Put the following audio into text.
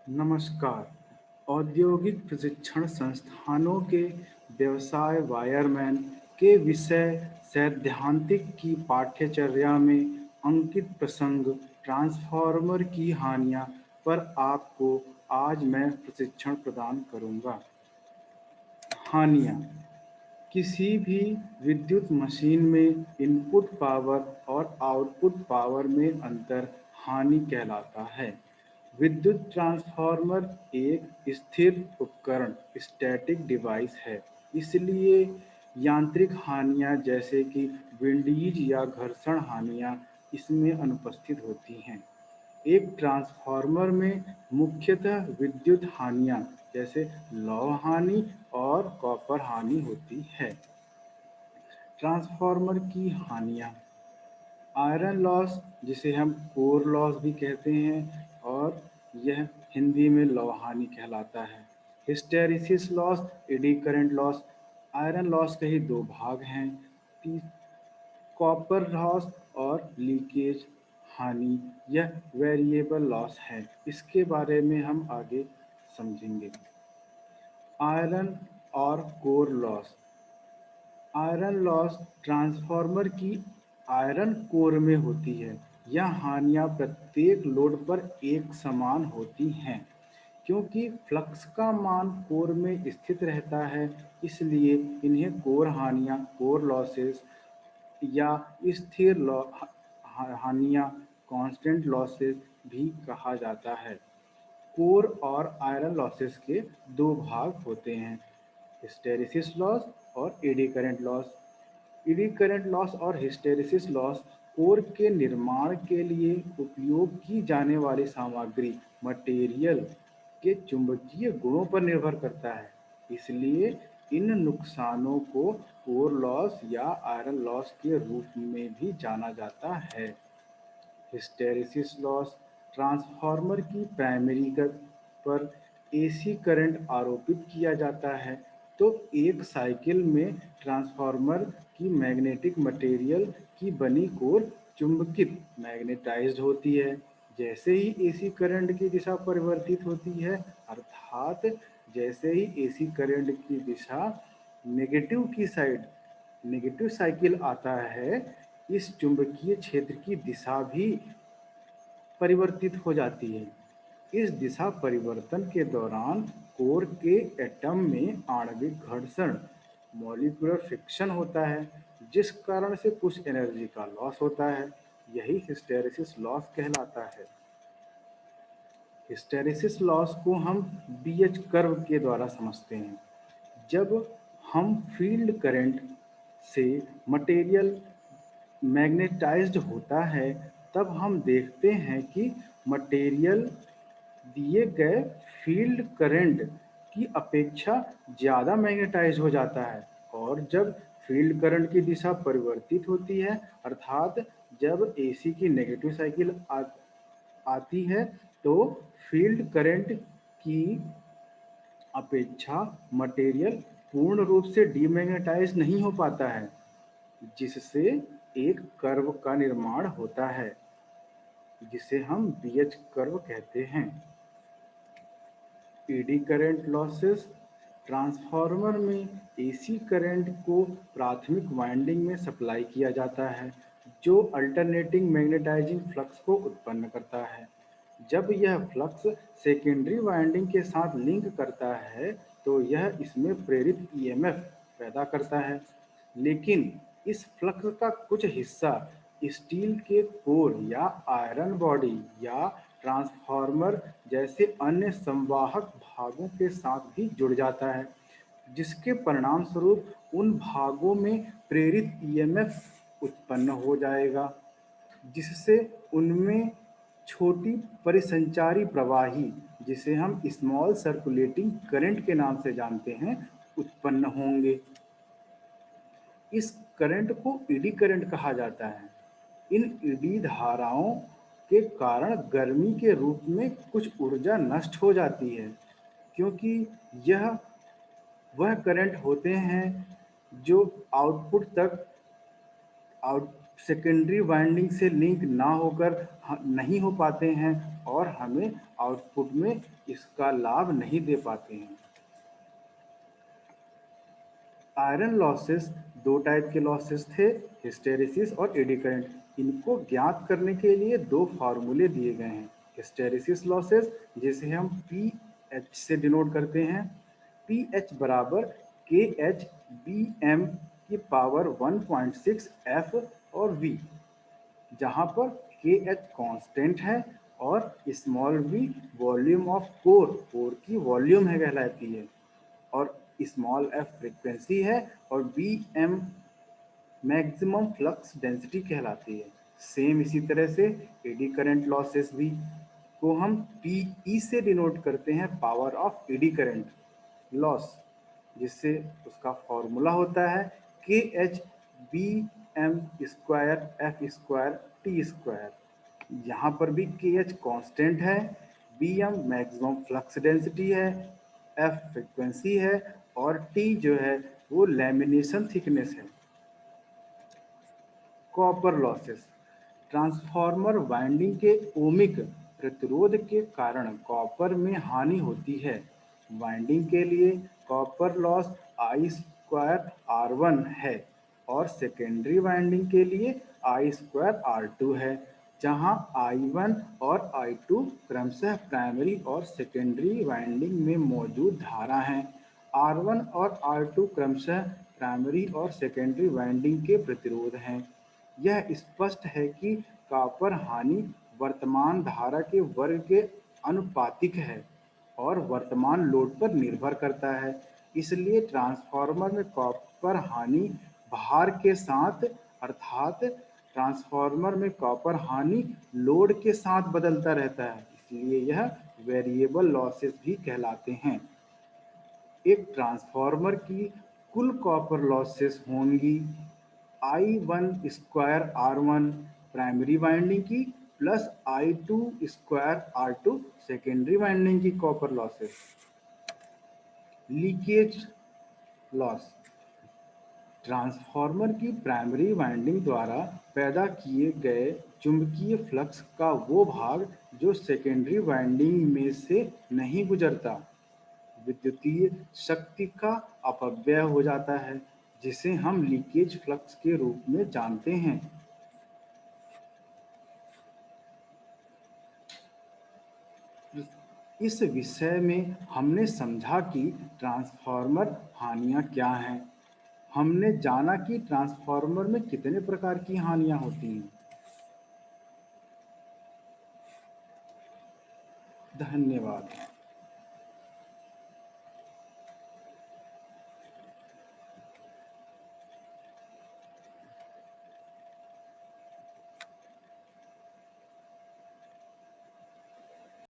नमस्कार। औद्योगिक प्रशिक्षण संस्थानों के व्यवसाय वायरमैन के विषय सैद्धांतिक की पाठ्यचर्या में अंकित प्रसंग ट्रांसफार्मर की हानियाँ पर आपको आज मैं प्रशिक्षण प्रदान करूँगा। हानियाँ: किसी भी विद्युत मशीन में इनपुट पावर और आउटपुट पावर में अंतर हानि कहलाता है। विद्युत ट्रांसफार्मर एक स्थिर उपकरण स्टैटिक डिवाइस है, इसलिए यांत्रिक हानियाँ जैसे कि विंडीज या घर्षण हानियाँ इसमें अनुपस्थित होती हैं। एक ट्रांसफार्मर में मुख्यतः विद्युत हानियाँ जैसे लौह हानि और कॉपर हानि होती है। ट्रांसफार्मर की हानियाँ: आयरन लॉस, जिसे हम कोर लॉस भी कहते हैं, और यह हिंदी में लौह हानि कहलाता है। Hysteresis loss, AD current loss. Iron loss के ही दो भाग हैं, कॉपर लॉस और लीकेज हानि। यह वेरिएबल लॉस है, इसके बारे में हम आगे समझेंगे। आयरन और core loss. Iron loss transformer की आयरन कोर में होती है। यह हानियाँ प्रत्येक लोड पर एक समान होती हैं। क्योंकि फ्लक्स का मान कोर में स्थित रहता है, इसलिए इन्हें कोर हानियाँ, कोर लॉसेस या स्थिर हानियाँ, कांस्टेंट लॉसेस भी कहा जाता है। कोर और आयरन लॉसेस के दो भाग होते हैं, हिस्टैरिसीस लॉस और AD current loss. AD current loss और हिस्टैरिसीस लॉस कोर के निर्माण के लिए उपयोग की जाने वाली सामग्री मटेरियल के चुंबकीय गुणों पर निर्भर करता है। इसलिए इन नुकसानों को कोर लॉस या आयरन लॉस के रूप में भी जाना जाता है। हिस्टैरिसीस लॉस: ट्रांसफार्मर की प्राइमरी पर एसी करंट आरोपित किया जाता है, तो एक साइकिल में ट्रांसफार्मर की मैग्नेटिक मटेरियल की बनी कोर चुंबकित मैग्नेटाइज्ड होती है। जैसे ही एसी करंट की दिशा परिवर्तित होती है, अर्थात जैसे ही एसी करंट की दिशा नेगेटिव की साइड नेगेटिव साइकिल आता है, इस चुंबकीय क्षेत्र की दिशा भी परिवर्तित हो जाती है। इस दिशा परिवर्तन के दौरान कोर के एटम में आणविक घर्षण मॉलिक्यूलर फ्रिक्शन होता है, जिस कारण से कुछ एनर्जी का लॉस होता है। यही हिस्टैरिसीस लॉस कहलाता है। हिस्टैरिसीस लॉस को हम बीएच कर्व के द्वारा समझते हैं। जब हम फील्ड करंट से मटेरियल मैग्नेटाइज्ड होता है, तब हम देखते हैं कि मटेरियल दिए गए फील्ड करंट की अपेक्षा ज़्यादा मैग्नेटाइज हो जाता है। और जब फील्ड करंट की दिशा परिवर्तित होती है, अर्थात जब एसी की नेगेटिव साइकिल आती है, तो फील्ड करंट की अपेक्षा मटेरियल पूर्ण रूप से डीमैग्नेटाइज नहीं हो पाता है, जिससे एक कर्व का निर्माण होता है, जिसे हम बीएच कर्व कहते हैं। एडी करंट लॉसेस: ट्रांसफार्मर में एसी करंट को प्राथमिक वाइंडिंग में सप्लाई किया जाता है, जो अल्टरनेटिंग मैग्नेटाइजिंग फ्लक्स को उत्पन्न करता है। जब यह फ्लक्स सेकेंडरी वाइंडिंग के साथ लिंक करता है, तो यह इसमें प्रेरित ईएमएफ पैदा करता है। लेकिन इस फ्लक्स का कुछ हिस्सा स्टील के कोर या आयरन बॉडी या ट्रांसफार्मर जैसे अन्य संवाहक भागों के साथ भी जुड़ जाता है, जिसके परिणामस्वरूप उन भागों में प्रेरित ईएमएफ उत्पन्न हो जाएगा, जिससे उनमें छोटी परिसंचारी प्रवाही, जिसे हम स्मॉल सर्कुलेटिंग करंट के नाम से जानते हैं, उत्पन्न होंगे। इस करंट को ईडी करंट कहा जाता है। इन ईडी धाराओं के कारण गर्मी के रूप में कुछ ऊर्जा नष्ट हो जाती है, क्योंकि यह वह करंट होते हैं जो आउटपुट तक आउट सेकेंडरी वाइंडिंग से लिंक ना होकर नहीं हो पाते हैं, और हमें आउटपुट में इसका लाभ नहीं दे पाते हैं। आयरन लॉसेस दो टाइप के लॉसेस थे, हिस्टेरिसिस और एडी करंट। इनको ज्ञात करने के लिए दो फार्मूले दिए गए हैं। हिस्टेरिसिस लॉसेस जिसे हम पी एच से डिनोट करते हैं, पी एच बराबर के एच बी एम की पावर 1.6 एफ और वी, जहाँ पर के एच कॉन्स्टेंट है और small V volume of core की वॉल्यूम है कहलाती है, और स्मॉल एफ फ्रीक्वेंसी है, और B M maximum flux density कहलाती है। सेम इसी तरह से एडी करंट लॉसेस भी को हम पी से डिनोट करते हैं, power of eddy current loss, जिससे उसका फॉर्मूला होता है K H B M square F square T square. यहाँ पर भी के एच कॉन्स्टेंट है, B M maximum flux density है, एफ फ्रिक्वेंसी है, और टी जो है वो लैमिनेशन थिकनेस है। कॉपर लॉसेस, ट्रांसफार्मर वाइंडिंग के ओमिक प्रतिरोध के कारण कॉपर में हानि होती है। वाइंडिंग के लिए copper loss I square R one है और सेकेंडरी वाइंडिंग के लिए आई स्क्वायर आर टू है, जहां आई वन और आई टू क्रमशः प्राइमरी और सेकेंडरी वाइंडिंग में मौजूद धारा हैं। आर वन और आर टू क्रमशः प्राइमरी और सेकेंडरी वाइंडिंग के प्रतिरोध हैं। यह स्पष्ट है कि कॉपर हानि वर्तमान धारा के वर्ग के अनुपातिक है और वर्तमान लोड पर निर्भर करता है। इसलिए ट्रांसफार्मर में कॉपर हानि भार के साथ, अर्थात ट्रांसफार्मर में कॉपर हानि लोड के साथ बदलता रहता है, इसलिए यह वेरिएबल लॉसेस भी कहलाते हैं। एक ट्रांसफार्मर की कुल कॉपर लॉसेस होंगी I one square R one primary winding की plus I two square R two secondary winding की copper losses. Leakage loss, transformer की प्राइमरी वाइंडिंग द्वारा पैदा किए गए चुंबकीय फ्लक्स का वो भाग जो सेकेंडरी वाइंडिंग में से नहीं गुजरता, विद्युतीय शक्ति का अपव्यय हो जाता है, जिसे हम लीकेज फ्लक्स के रूप में जानते हैं। इस विषय में हमने समझा कि ट्रांसफार्मर हानियाँ क्या हैं। हमने जाना कि ट्रांसफार्मर में कितने प्रकार की हानियाँ होती हैं। धन्यवाद।